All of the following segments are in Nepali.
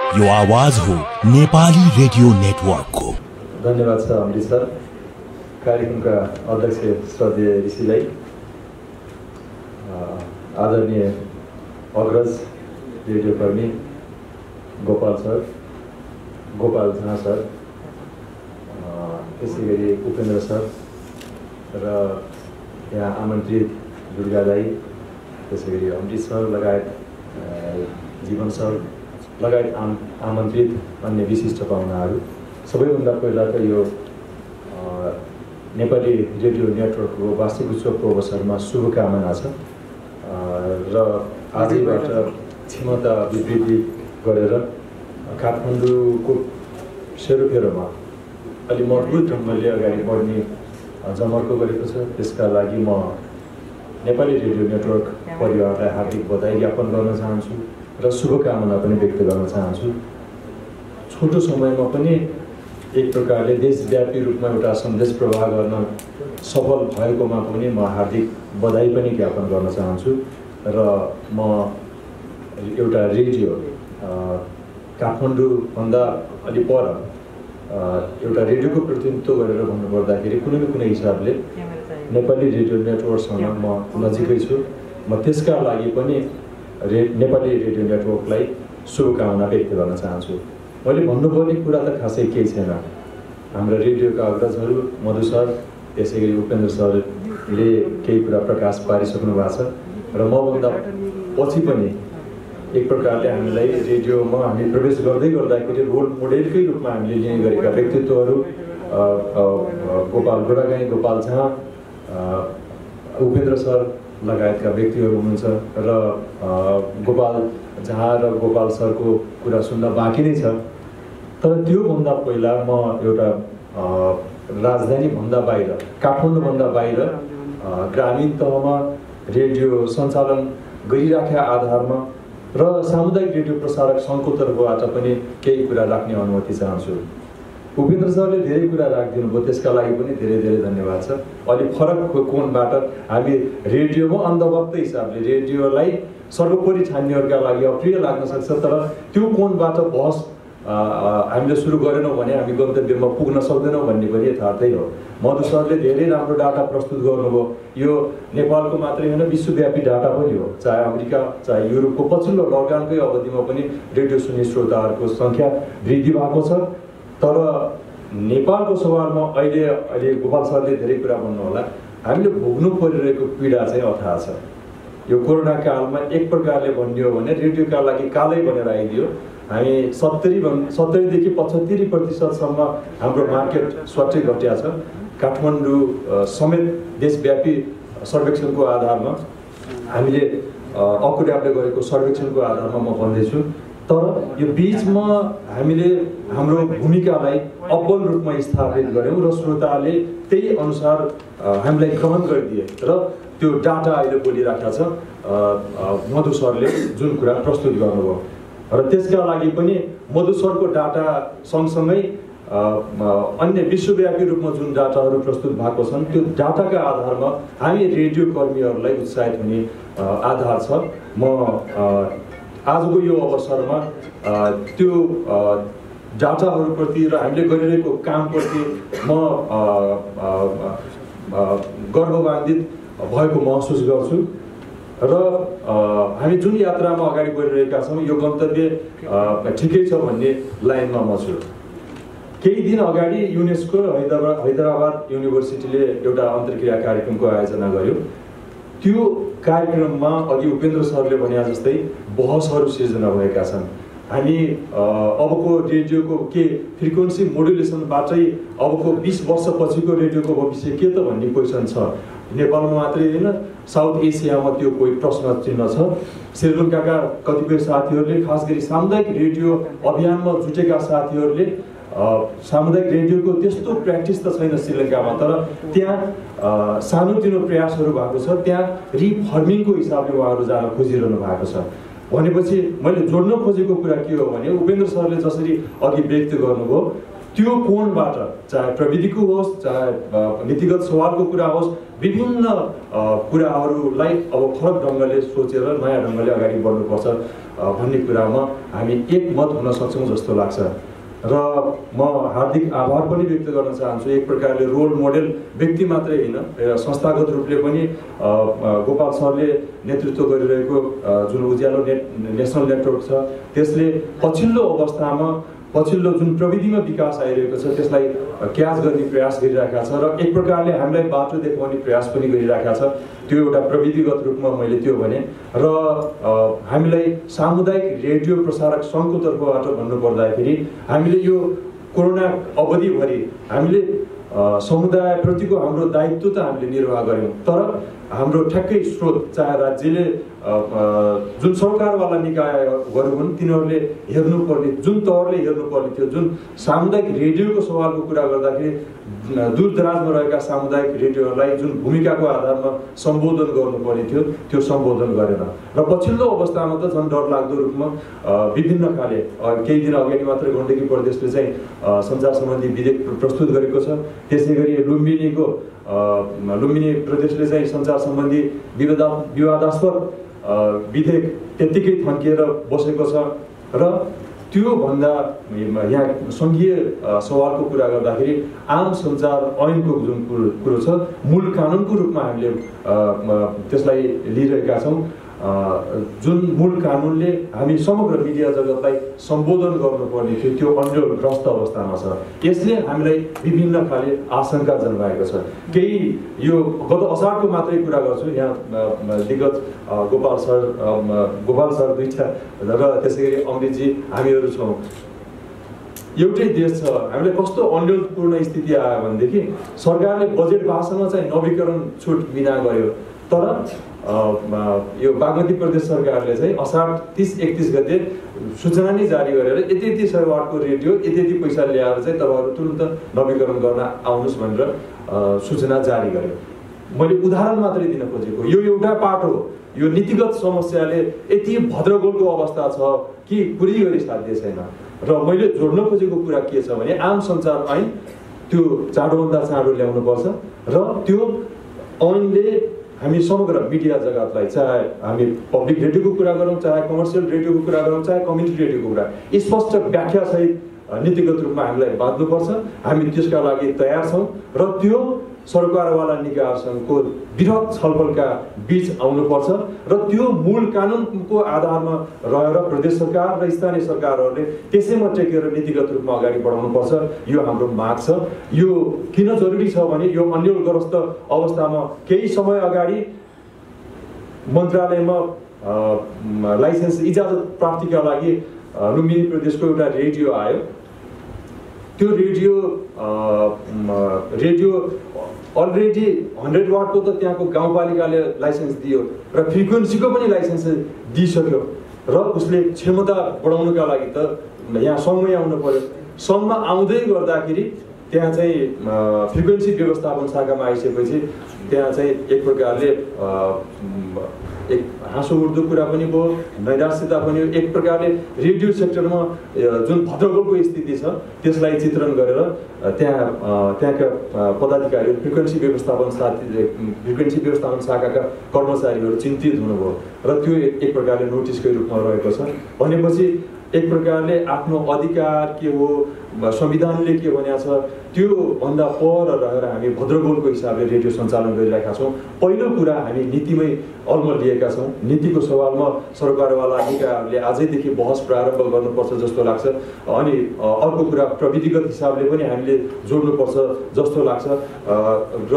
यो आवाज हो नेपाली रेडियो नेटवर्कको। धन्यवाद छ अमृत सर। कार्यक्रमका अध्यक्ष श्रद्धेय ऋषिलाई, आदरणीय अग्रज रेडियोकर्मी गोपाल झा सर, त्यसै गरी उपेन्द्र सर र यहाँ आमन्त्रित दुर्गा दाई, त्यसै गरी अमृत सर लगायत जीवन सर लगायत आमन्त्रित अन्य विशिष्ट पाहुनाहरू, सबैभन्दा पहिला त यो नेपाली रेडियो नेटवर्कको वार्षिक उत्सवको अवसरमा शुभकामना छ र आजैबाट क्षमता वृद्धि गरेर काठमाडौँको सेरोफेरोमा अलि मजबुत ढङ्गले अगाडि बढ्ने जमर्को गरेको छ। त्यसका लागि म नेपाली रेडियो नेटवर्क परिवारलाई हार्दिक बधाई ज्ञापन गर्न चाहन्छु र शुभकामना पनि व्यक्त गर्न चाहन्छु। छोटो समयमा पनि एक प्रकारले देशव्यापी रूपमा एउटा सन्देश प्रवाह गर्न सफल भएकोमा पनि म हार्दिक बधाई पनि ज्ञापन गर्न चाहन्छु र म एउटा रेडियो काठमाडौँभन्दा अलि पर एउटा रेडियोको प्रतिनिधित्व गरेर भन्नुपर्दाखेरि कुनै न कुनै हिसाबले नेपाली रेडियो नेटवर्कसँग म नजिकै छु। म त्यसका लागि पनि नेपाली रेडियो नेटवर्कलाई शुभकामना व्यक्त गर्न चाहन्छु। मैले भन्नुपर्ने कुरा त खासै केही छैन। हाम्रा रेडियोका अग्रजहरू मधु सर, त्यसै गरी उपेन्द्र सरले केही कुरा प्रकाश पारिसक्नु भएको छ र मभन्दा पछि पनि एक प्रकारले हामीलाई रेडियोमा हामी प्रवेश गर्दै गर्दाखेरि रोल मोडेलकै रूपमा हामीले लिने गरेका व्यक्तित्वहरू गोपाल गोरागाई, गोपाल झा, उपेन्द्र सर लगायतका व्यक्तिहरू हुनुहुन्छ र गोपाल झा र गोपाल सरको कुरा सुन्न बाँकी नै छ। तर त्योभन्दा पहिला म एउटा राजधानीभन्दा बाहिर, काठमाडौँभन्दा बाहिर ग्रामीण तहमा रेडियो सञ्चालन गरिराखेका आधारमा र सामुदायिक रेडियो प्रसारक सङ्घको तर्फबाट पनि केही कुरा राख्ने अनुमति चाहन्छु। उपेन्द्र सरले धेरै कुरा राखिदिनु भयो, त्यसका लागि पनि धेरै धेरै धन्यवाद छ। अलि फरक कोणबाट हामी रेडियोमा अन्धभक्त हिसाबले रेडियोलाई सर्वोपरि ठान्नेहरूका लागि अप्रिय लाग्न सक्छ, तर त्यो कोणबाट बहस हामीले सुरु गरेनौँ भने हामी गन्तव्यमा पुग्न सक्दैनौँ भन्ने पनि यथार्थै हो। मधु सरले धेरै राम्रो डाटा प्रस्तुत गर्नुभयो। यो नेपालको मात्रै होइन, विश्वव्यापी डाटा पनि हो। चाहे अमेरिका, चाहे युरोपको पछिल्लो लकडाउनकै अवधिमा पनि रेडियो सुन्ने श्रोताहरूको सङ्ख्या वृद्धि भएको छ। तर नेपालको सवालमा अहिले गोपाल सरले धेरै कुरा भन्नु होला, हामीले भोग्नु परिरहेको पीडा चाहिँ अथाह छ। यो कोरोना कालमा एक प्रकारले भन्ने हो भने रेडियोका लागि कालै बनेर आइदियो। हामी 70देखि 75% हाम्रो मार्केट स्वाटै घटिया छ। काठमाडौँ समेत देशव्यापी सर्वेक्षणको आधारमा हामीले अकुड्यापले गरेको सर्वेक्षणको आधारमा म भन्दैछु। तर यो बिचमा हामीले हाम्रो भूमिकालाई अब्बल रूपमा स्थापित गऱ्यौँ र श्रोताले त्यही अनुसार हामीलाई ग्रहण गरिदिए र त्यो डाटा अहिले बोलिराखेको छ मधु सरले जुन कुरा प्रस्तुत गर्नुभयो। र त्यसका लागि पनि मधु सरको डाटा सँगसँगै अन्य विश्वव्यापी रूपमा जुन डाटाहरू प्रस्तुत भएको छन् त्यो डाटाका आधारमा हामी रेडियो कर्मीहरूलाई उत्साहित हुने आधार छ। म आजको यो अवसरमा त्यो डाटाहरूप्रति र हामीले गरिरहेको कामप्रति म गर्ववान्वित भएको महसुस गर्छु र हामी जुन यात्रामा अगाडि बढिरहेका छौँ यो गन्तव्य ठिकै छ भन्ने लाइनमा म छु। केही दिन अगाडि युनेस्को हैदराबाद युनिभर्सिटीले एउटा अन्तर्क्रिया कार्यक्रमको आयोजना गर्यो। त्यो कार्यक्रममा अघि उपेन्द्र सरले भने जस्तै बहसहरू सिर्जना भएका छन्। हामी अबको रेडियोको के फ्रिक्वेन्सी मोडुलेसनबाटै अबको 20 वर्षपछिको रेडियोको भविष्य के त भन्ने क्वेसन छ। नेपालमा मात्रै होइन, साउथ एसियामा त्यो कोही प्रश्न चिन्ह छ। श्रीलङ्काका कतिपय साथीहरूले, खास गरी सामुदायिक रेडियो अभियानमा जुटेका साथीहरूले, सामुदायिक रेडियोको त्यस्तो प्र्याक्टिस त छैन श्रीलङ्कामा, तर त्यहाँ सानोतिनो प्रयासहरू भएको छ। त्यहाँ रिफर्मिङको हिसाबले उहाँहरू जान खोजिरहनु भएको छ। भनेपछि मैले जोड्न खोजेको कुरा के हो भने उपेन्द्र सरले जसरी अघि व्यक्त गर्नुभयो त्यो कोणबाट चाहे प्रविधिको होस् चाहे नीतिगत सवालको कुरा होस् विभिन्न कुराहरूलाई अब फरक ढङ्गले सोचेर नयाँ ढङ्गले अगाडि बढ्नुपर्छ भन्ने कुरामा हामी एकमत हुन सक्छौँ जस्तो लाग्छ र म हार्दिक आभार पनि व्यक्त गर्न चाहन्छु। एक प्रकारले रोल मोडेल व्यक्ति मात्रै होइन संस्थागत रूपले पनि गोपाल सरले नेतृत्व गरिरहेको जुन उज्यालो नेसनल नेटवर्क छ त्यसले पछिल्लो अवस्थामा पछिल्लो जुन प्रविधिमा विकास आइरहेको छ त्यसलाई क्याच गर्ने प्रयास गरिरहेका छ र एक प्रकारले हामीलाई बाटो देखाउने प्रयास पनि गरिरहेका छ। त्यो एउटा प्रविधिगत रूपमा मैले त्यो भने र हामीलाई सामुदायिक रेडियो प्रसारक सङ्घको तर्फबाट भन्नुपर्दाखेरि हामीले यो कोरोना अवधिभरि हामीले समुदायप्रतिको हाम्रो दायित्व त हामीले निर्वाह गऱ्यौँ तर हाम्रो ठ्याक्कै स्रोत चाहे राज्यले जुन सरकारवाला निकायहरू हुन् तिनीहरूले हेर्नुपर्ने जुन तहरले हेर्नुपर्ने थियो जुन सामुदायिक रेडियोको सवालको कुरा गर्दाखेरि दूरदराजमा रहेका सामुदायिक रेडियोहरूलाई जुन भूमिकाको आधारमा सम्बोधन गर्नुपर्ने थियो त्यो सम्बोधन गरेन र पछिल्लो अवस्थामा त झन् डरलाग्दो रूपमा विभिन्न खाले केही दिन अगाडि मात्र गण्डकी प्रदेशले चाहिँ सञ्चार सम्बन्धी विधेयक प्रस्तुत गरेको छ। त्यसै गरी लुम्बिनी प्रदेशले चाहिँ सञ्चार सम्बन्धी विवादास्पद विधेयक त्यत्तिकै थन्किएर बसेको छ र त्यो भन्दा यहाँ सङ्घीय सवालको कुरा गर्दाखेरि आम सञ्चार ऐनको जुन कुरो छ मूल कानुनको रूपमा हामीले त्यसलाई लिइरहेका छौँ। जुन मूल कानुनले हामी समग्र मिडिया जगतलाई सम्बोधन गर्नुपर्ने थियो त्यो अन्यलग्रस्त अवस्थामा छ। यसले हामीलाई विभिन्न खाले आशंका जन्माएको छ। केही यो गत असारको मात्रै कुरा गर्छु यहाँ विगत गोपाल सर दुईटा र त्यसै गरी अमृतजी हामीहरू छौँ। एउटै देश छ हामीलाई कस्तो अन्यलपूर्ण स्थिति आयो भनेदेखि सरकारले बजेट भाषामा चाहिँ नवीकरण छुट बिना गर्यो तर यो बागमती प्रदेश सरकारले चाहिँ असार 30-31 गते सूचना नै जारी गरेर यति सयवाटको रेडियो यति पैसा ल्याएर चाहिँ तपाईँहरू तुरुन्त नवीकरण गर्न आउनुहोस् भनेर सूचना जारी गर्यो। मैले उदाहरण मात्रै दिन खोजेको यो एउटा पाठ हो। यो नीतिगत समस्याले यति भद्रगोलको अवस्था छ कि कुनै गरी साध्य छैन र मैले जोड्न खोजेको कुरा के छ भने आम सञ्चार ऐन त्यो चाँडोभन्दा चाँडो ल्याउनुपर्छ र त्यो ऐनले हामी समग्र मिडिया जगतलाई चाहे हामी पब्लिक रेडियोको कुरा गरौँ चाहे कमर्सियल रेडियोको कुरा गरौँ चाहे कम्युनिटी रेडियोको कुरा स्पष्ट व्याख्यासहित नीतिगत रूपमा हामीलाई बाँध्नुपर्छ। हामी त्यसका लागि तयार छौँ र त्यो सरकारवाला निकायसँगको वृहत छलफलका बीच आउनुपर्छ र त्यो मूल कानुनको आधारमा रहेर प्रदेश सरकार र स्थानीय सरकारहरूले त्यसैमा टेकेर नीतिगत रूपमा अगाडि बढाउनुपर्छ। यो हाम्रो माग छ। यो किन जरुरी छ भने यो अन्यलग्रस्त अवस्थामा केही समय अगाडि मन्त्रालयमा लाइसेन्स इजाजत प्राप्तिका लागि लुम्बिनी प्रदेशको एउटा रेडियो आयो। त्यो रेडियो अलरेडी 100 वाटको त त्यहाँको गाउँपालिकाले लाइसेन्स दियो र फ्रिक्वेन्सीको पनि लाइसेन्स दिइसक्यो र उसले क्षमता बढाउनुका लागि त यहाँ सङ्घमै आउनु पर्यो। सङ्घमा आउँदै गर्दाखेरि त्यहाँ चाहिँ फ्रिक्वेन्सी व्यवस्थापन शाखामा आइसकेपछि त्यहाँ चाहिँ एक प्रकारले एक हाँसो उठ्दो कुरा पनि भयो नैराश्यता पनि एक प्रकारले रेडियो सेक्टरमा जुन भद्रगोलको स्थिति छ त्यसलाई चित्रण गरेर त्यहाँका पदाधिकारीहरू फ्रिक्वेन्सी व्यवस्थापन शाखाका कर्मचारीहरू चिन्तित हुनुभयो र त्यो एक प्रकारले नोटिसकै रूपमा रहेको छ। भनेपछि एक प्रकारले आफ्नो अधिकार के हो संविधानले के भनेको छ त्यो भन्दा पर रहेर हामी भद्रगोलको हिसाबले रेडियो सञ्चालन गरिरहेका छौँ। पहिलो कुरा हामी नीतिमै अलमल लिएका छौँ। नीतिको सवालमा सरकारवाला निकायहरूले आजैदेखि बहस प्रारम्भ गर्नुपर्छ जस्तो लाग्छ। अनि अर्को कुरा प्रविधिगत हिसाबले पनि हामीले जोड्नुपर्छ जस्तो लाग्छ र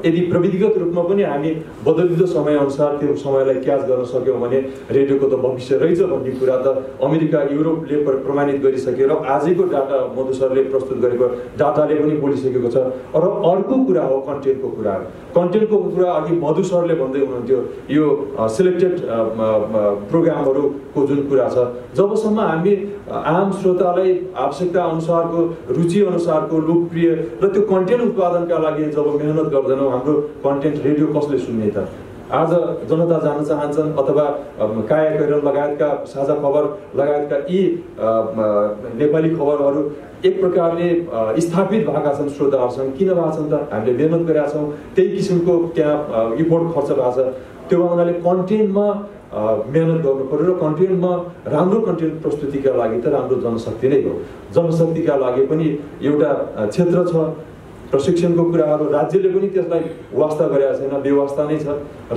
यदि प्रविधिगत रूपमा पनि हामी बदलिँदो समयअनुसार त्यो समयलाई क्याच गर्न सक्यौँ भने रेडियोको त भविष्य रहेछ भन्ने कुरा त अमेरिका युरोपले प्रमाणित गरिसकेर आजैको डाटा मधु सरले प्रस्तुत गरेको डाटाले पनि बोलिसकेको छ। र अर्को कुरा हो कन्टेन्टको कुरा। कन्टेन्टको कुरा अघि मधु सरले भन्दै हुनुहुन्थ्यो यो सिलेक्टेड प्रोग्रामहरूको जुन कुरा छ जबसम्म हामी आम श्रोतालाई आवश्यकता अनुसारको रुचि अनुसारको लोकप्रिय र त्यो कन्टेन्ट उत्पादनका लागि जब मेहनत गर्दैनौँ हाम्रो कन्टेन्ट रेडियो कसले सुन्ने त आज जनता जान्न चाहन्छन् अथवा काया कैरन लगायतका साझा खबर लगायतका यी नेपाली खबरहरू एक प्रकारले स्थापित भएका छन् श्रोताहरूसँग। किन भएको छन् त? हामीले मेहनत गरेका छौँ, त्यही किसिमको त्यहाँ इफोर्ट खर्च भएको छ। त्यो हुनाले कन्टेन्टमा मेहनत गर्नु पर्यो र कन्टेन्टमा राम्रो कन्टेन्ट प्रस्तुतिका लागि त राम्रो जनशक्ति नै हो। जनशक्तिका लागि पनि एउटा क्षेत्र छ। प्रशिक्षणको कुराहरू राज्यले पनि त्यसलाई वास्ता गरेका छैन, बेवास्ता नै छ।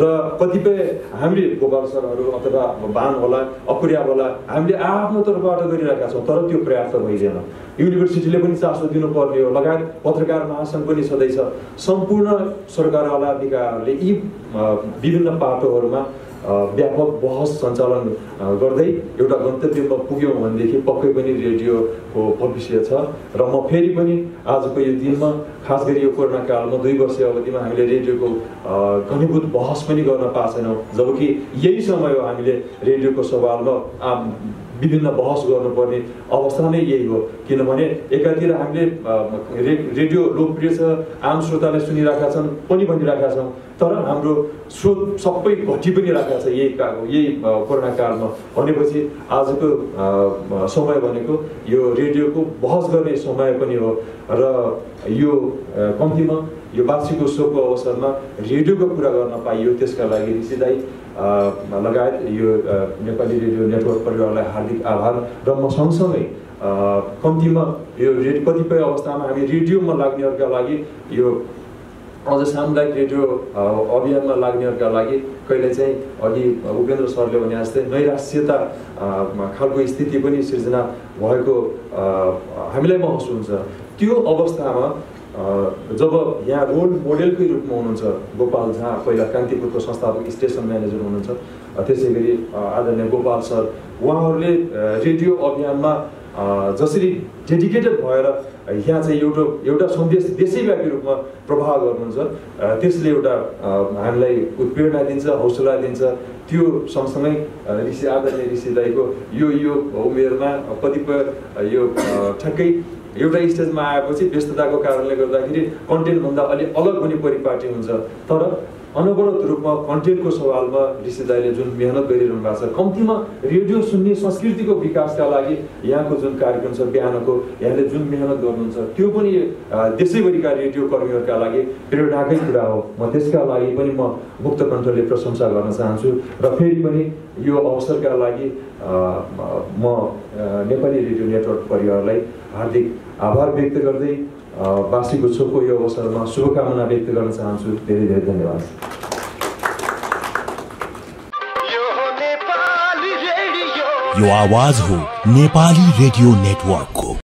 र कतिपय हामीले गोपाल सरहरू अथवा बान होला, अपुर्या होला, हामीले आफ्नो तर्फबाट गरिरहेका छौँ, तर त्यो पर्याप्त भइदिएन। युनिभर्सिटीले पनि चासो दिनुपर्ने हो, लगायत पत्रकार महासङ्घ पनि सधैँ छ। सम्पूर्ण सरकारवाला निकायहरूले यी विभिन्न पाटोहरूमा व्यापक बहस सञ्चालन गर्दै एउटा गन्तव्यमा पुग्यौँ भनेदेखि पक्कै पनि रेडियोको भविष्य छ। र म फेरि पनि आजको यो दिनमा, खास गरी यो कोरोना कालमा 2 वर्षीय अवधिमा हामीले रेडियोको घनीभूत बहस पनि गर्न पाएको छैनौँ, जबकि यही समय हो हामीले रेडियोको सवालमा विभिन्न बहस गर्नुपर्ने अवस्था नै यही हो। किनभने एकातिर हामीले रेडियो लोकप्रिय छ, आम श्रोताले सुनिरहेका छन् पनि भनिरहेका छौँ, तर हाम्रो स्रोत सबै घटी पनि रहेको छ यही कोरोना कालमा। भनेपछि आजको समय भनेको यो रेडियोको बहस गर्ने समय पनि हो। र यो कम्तीमा यो वार्षिक उत्सवको अवसरमा रेडियोको कुरा गर्न पाइयो, त्यसका लागि ऋषि दाइ लगायत यो नेपाली रेडियो नेटवर्क परिवारलाई हार्दिक आभार। र म सँगसँगै कम्तीमा यो कतिपय अवस्थामा हामी रेडियोमा लाग्नेहरूका लागि यो अझ सामुदायिक रेडियो अभियानमा लाग्नेहरूका लागि कहिले चाहिँ अघि उपेन्द्र सरले भने जस्तै नैराश्यता खालको स्थिति पनि सिर्जना भएको हामीलाई महसुस हुन्छ। त्यो अवस्थामा जब यहाँ रोल मोडेलकै रूपमा हुनुहुन्छ गोपाल झा, पहिला कान्तिपुरको संस्थापक स्टेसन म्यानेजर हुनुहुन्छ, त्यसै गरी आदरणीय गोपाल सर, उहाँहरूले रेडियो अभियानमा जसरी डेडिकेटेड भएर यहाँ चाहिँ एउटा सन्देश देशैव्यापी रूपमा प्रभाव गर्नुहुन्छ, त्यसले एउटा हामीलाई उत्प्रेरणा दिन्छ, हौसला दिन्छ। त्यो सँगसँगै आदरणीय ऋषि दाइको यो उमेरमा कतिपय यो ठ्याक्कै एउटा स्टेजमा आएपछि व्यस्तताको कारणले गर्दाखेरि कन्टेन्टभन्दा अलि अलग हुने परिपाटी हुन्छ। तर अनवरत रूपमा कन्टेन्टको सवालमा ऋषि दाइले जुन मेहनत गरिरहनु भएको छ, कम्तीमा रेडियो सुन्ने संस्कृतिको विकासका लागि यहाँको जुन कार्यक्रम छ बिहानको, यहाँले जुन मेहनत गर्नुहुन्छ त्यो पनि देशैभरिका रेडियो कर्मीहरूका लागि प्रेरणाकै कुरा हो। म त्यसका लागि पनि म मुक्त कण्ठले प्रशंसा गर्न चाहन्छु। र फेरि पनि यो अवसरका लागि म नेपाली रेडियो नेटवर्क परिवारलाई हार्दिक आभार व्यक्त गर्दै वार्षिक उत्सवको यो अवसरमा शुभकामना व्यक्त गर्न चाहन्छु। धेरै धेरै धन्यवाद। यो आवाज हो नेपाली रेडियो नेटवर्कको।